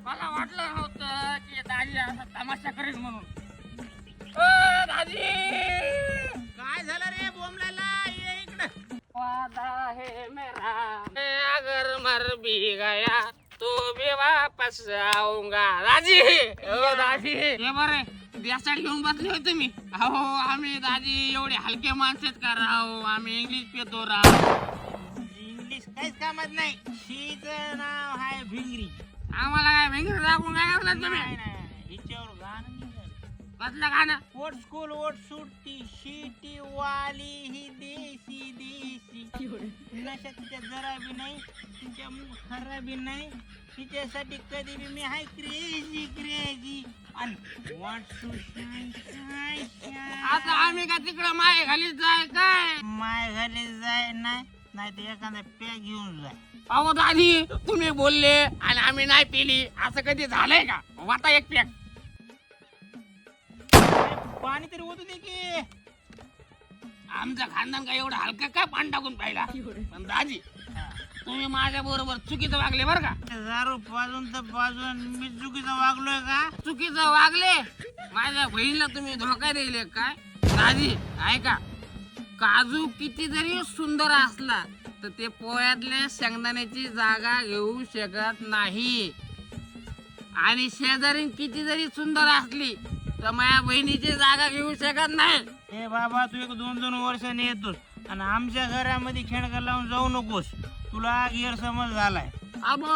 मला वाटलं नव्हतं की दाजी असा तमाशा करेल म्हणून. दाजी काय झालं रे बोंबलाला? ये इकडं. वादा है मेरा अगर मर भी गया तो भी वापस आऊंगा. दाजी दाजी हे बरे देसाड घेऊन बसले होते मी. अहो आम्ही दाजी एवढे हलके माणसेच का राहो. आम्ही इंग्लिश पितो राव. इंग्लिश काहीच कामात नाही. शीचं नाव आहे भिंगरी. आम्हाला काय भेंगरी दाखवून काय करलं तुम्ही? नाही हिच्यावर गाणं निघालं. कसलं गाणं? ओट स्कूल ओट सुट्टी शिटी वाली ही देसी देसी. नशा तिच्या जरा बी नाही, तिच्या मुखारा बी नाही. तिच्यासाठी कधी बी मी हाय क्रेझी क्रेझी. आणि वाट आता आम्ही का तिकडं माय घालीत जाय काय? माय घाली जाय नाही नाही तर एखादा पॅक घेऊन जाय. अहो दादी तुम्ही बोलले आणि आम्ही नाही पिली असं कधी झालंय का? वाटा एक पॅक. पाणी तरी होत दे की. आमचं खानदान काय एवढं हलकं काय पाणी टाकून पाहिला. पण दाजी तुम्ही माझ्या बरोबर चुकीचं वागले बरं का? दारू पाजून तर पाजून मी चुकीचं वागलोय का? चुकीचं वागले. माझ्या बहिणीला तुम्ही धोका दिले काय? दाजी ऐका, काजू किती जरी सुंदर असला तर ते पोळ्यातल्या शेंगदाण्याची जागा घेऊ शकत नाही. आणि शेजारी किती जरी सुंदर असली तर माझ्या बहिणीची जागा घेऊ शकत नाही. हे बाबा तू एक 2-2 वर्षांनी येतोस आणि आमच्या घरामध्ये खेळकर लावून जाऊ नकोस. तुला गैरसमज झालाय. अबो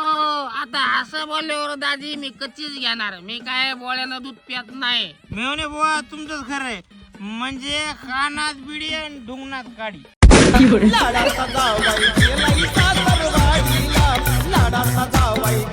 आता असं बोलल्यावर दाजी मी कच्चीच घेणार. मी काय बोळ्यानं दूध पित नाही. मेवणे बुवा तुमचंच खरंय. म्हणजे कानात बिडी आणि ढुंगणात काडी. लाडाचा जावाई गेला सासरवाडीला. लाडाचा जावाई